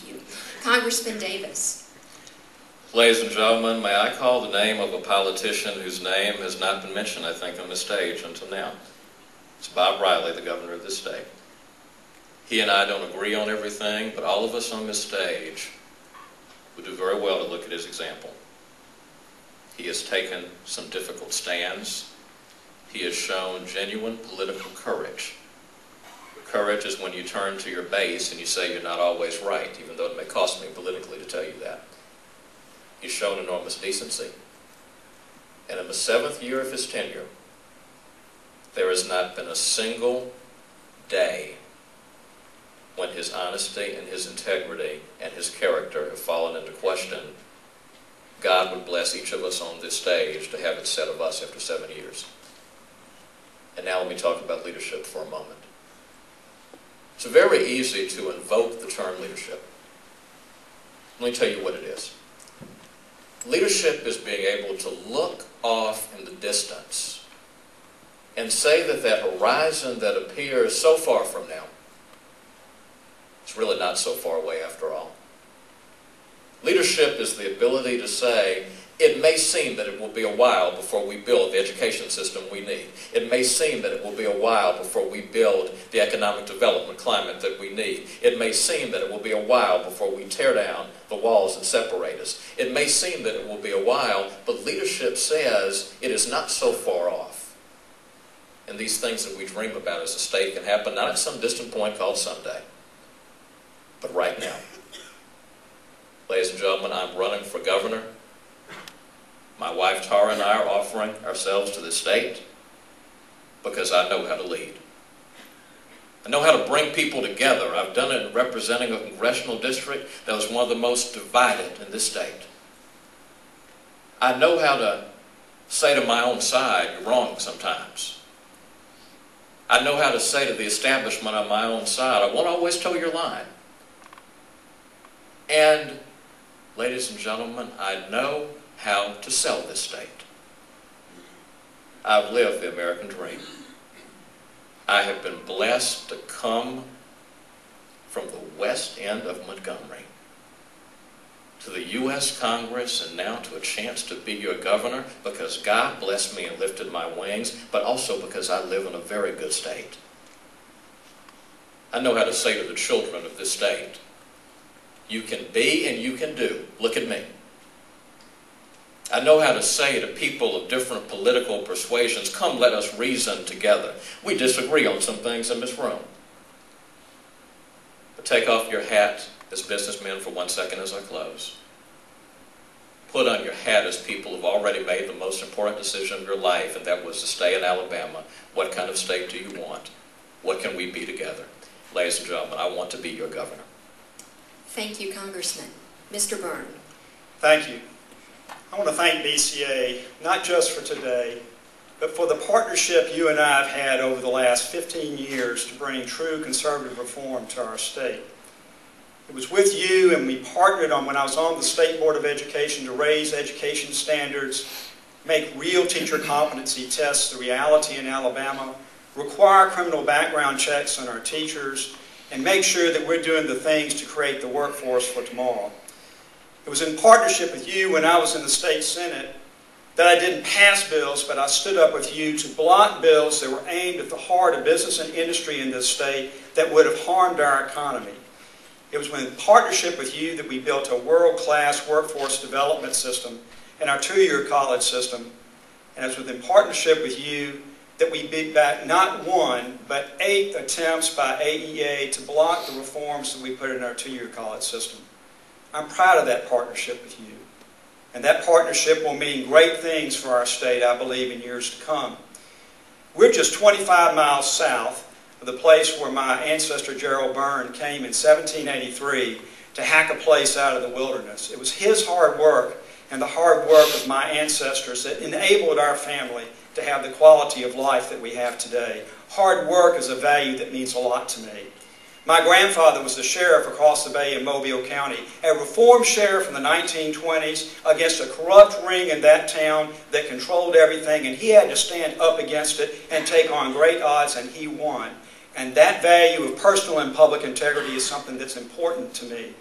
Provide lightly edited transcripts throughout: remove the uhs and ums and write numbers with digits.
you. Congressman Davis. Ladies and gentlemen, may I call the name of a politician whose name has not been mentioned, I think, on the stage until now. It's Bob Riley, the governor of this state. He and I don't agree on everything, but all of us on this stage would do very well to look at his example. He has taken some difficult stands. He has shown genuine political courage. Courage is when you turn to your base and you say you're not always right, even though it may cost me politically to tell you that. He's shown enormous decency. And in the 7th year of his tenure, there has not been a single day when his honesty and his integrity and his character have fallen into question. God would bless each of us on this stage to have it said of us after 7 years. And now let me talk about leadership for a moment. It's very easy to invoke the term leadership. Let me tell you what it is. Leadership is being able to look off in the distance and say that that horizon that appears so far from now, it's really not so far away after all. Leadership is the ability to say, it may seem that it will be a while before we build the education system we need. It may seem that it will be a while before we build the economic development climate that we need. It may seem that it will be a while before we tear down the walls that separate us. It may seem that it will be a while, but leadership says it is not so far off. And these things that we dream about as a state can happen not at some distant point called someday, but right now. Ladies and gentlemen, I'm running for governor. My wife Tara and I are offering ourselves to the state because I know how to lead. I know how to bring people together. I've done it in representing a congressional district that was one of the most divided in this state. I know how to say to my own side, you're wrong sometimes. I know how to say to the establishment on my own side, I won't always toe your line. And, ladies and gentlemen, I know how to sell this state. I've lived the American dream. I have been blessed to come from the west end of Montgomery to the U.S. Congress and now to a chance to be your governor because God blessed me and lifted my wings, but also because I live in a very good state. I know how to say to the children of this state, you can be and you can do. Look at me. I know how to say to people of different political persuasions, come let us reason together. We disagree on some things in this room. But take off your hat as businessmen for 1 second as I close. Put on your hat as people who've already made the most important decision of your life, and that was to stay in Alabama. What kind of state do you want? What can we be together? Ladies and gentlemen, I want to be your governor. Thank you, Congressman. Mr. Byrne. Thank you. I want to thank BCA, not just for today, but for the partnership you and I have had over the last 15 years to bring true conservative reform to our state. It was with you, and we partnered on when I was on the State Board of Education to raise education standards, make real teacher competency tests the reality in Alabama, require criminal background checks on our teachers, and make sure that we're doing the things to create the workforce for tomorrow. It was in partnership with you when I was in the state Senate that I didn't pass bills, but I stood up with you to block bills that were aimed at the heart of business and industry in this state that would have harmed our economy. It was in partnership with you that we built a world-class workforce development system and our 2-year college system. And it was in partnership with you that we beat back not 1, but 8 attempts by AEA to block the reforms that we put in our 2-year college system. I'm proud of that partnership with you. And that partnership will mean great things for our state, I believe, in years to come. We're just 25 miles south of the place where my ancestor Gerald Byrne came in 1783 to hack a place out of the wilderness. It was his hard work and the hard work of my ancestors that enabled our family to have the quality of life that we have today. Hard work is a value that means a lot to me. My grandfather was the sheriff across the bay in Mobile County, a reformed sheriff in the 1920s against a corrupt ring in that town that controlled everything, and he had to stand up against it and take on great odds, and he won. And that value of personal and public integrity is something that's important to me.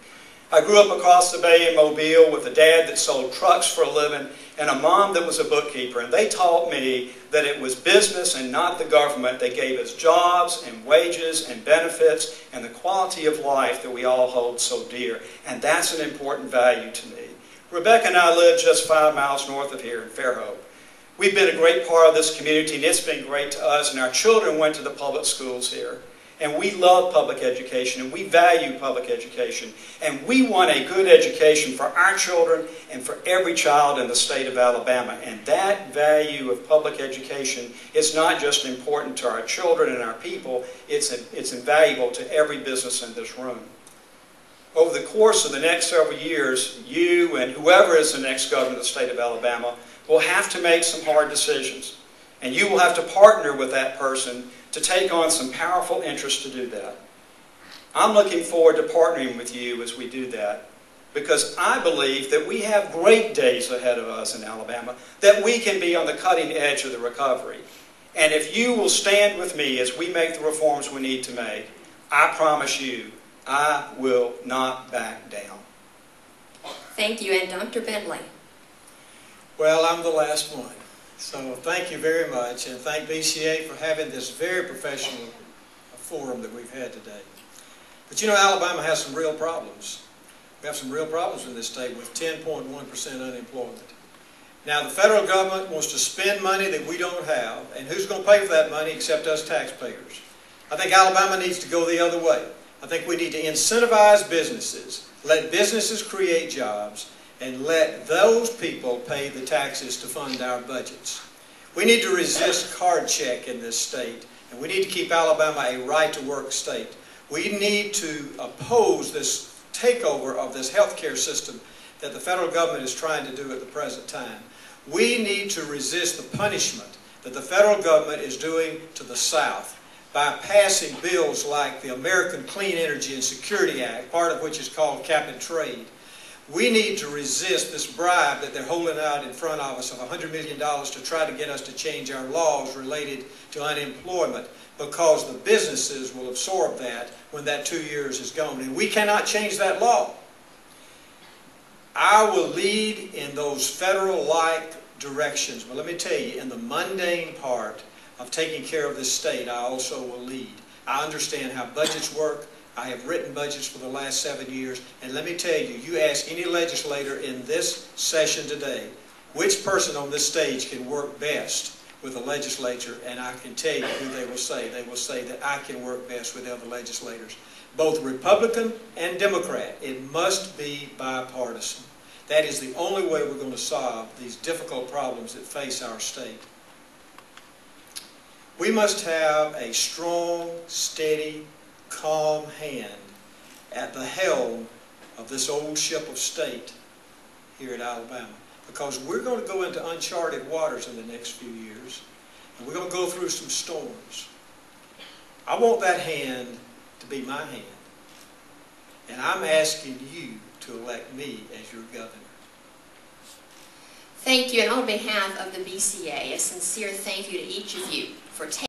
I grew up across the bay in Mobile with a dad that sold trucks for a living and a mom that was a bookkeeper. And they taught me that it was business and not the government that gave us jobs and wages and benefits and the quality of life that we all hold so dear. And that's an important value to me. Rebecca and I live just 5 miles north of here in Fairhope. We've been a great part of this community, and it's been great to us. And our children went to the public schools here. And we love public education, and we value public education. And we want a good education for our children and for every child in the state of Alabama. And that value of public education is not just important to our children and our people, it's invaluable to every business in this room. Over the course of the next several years, you and whoever is the next governor of the state of Alabama will have to make some hard decisions. And you will have to partner with that person to take on some powerful interests to do that. I'm looking forward to partnering with you as we do that, because I believe that we have great days ahead of us in Alabama, that we can be on the cutting edge of the recovery. And if you will stand with me as we make the reforms we need to make, I promise you, I will not back down. Thank you. And Dr. Bentley. Well, I'm the last one. So thank you very much, and thank BCA for having this very professional forum that we've had today. But you know, Alabama has some real problems. We have some real problems in this state with 10.1% unemployment. Now, the federal government wants to spend money that we don't have, and who's going to pay for that money except us taxpayers? I think Alabama needs to go the other way. I think we need to incentivize businesses, let businesses create jobs, and let those people pay the taxes to fund our budgets. We need to resist card check in this state, and we need to keep Alabama a right-to-work state. We need to oppose this takeover of this health care system that the federal government is trying to do at the present time. We need to resist the punishment that the federal government is doing to the South by passing bills like the American Clean Energy and Security Act, part of which is called cap and trade. We need to resist this bribe that they're holding out in front of us of $100 million to try to get us to change our laws related to unemployment, because the businesses will absorb that when that 2 years is gone. And we cannot change that law. I will lead in those federal-like directions. But let me tell you, in the mundane part of taking care of this state, I also will lead. I understand how budgets work. I have written budgets for the last 7 years, and let me tell you, you ask any legislator in this session today, which person on this stage can work best with the legislature, and I can tell you who they will say. They will say that I can work best with other legislators, both Republican and Democrat. It must be bipartisan. That is the only way we're going to solve these difficult problems that face our state. We must have a strong, steady, calm hand at the helm of this old ship of state here at Alabama, because we're going to go into uncharted waters in the next few years, and we're going to go through some storms. I want that hand to be my hand, and I'm asking you to elect me as your governor. Thank you. And on behalf of the BCA, a sincere thank you to each of you for taking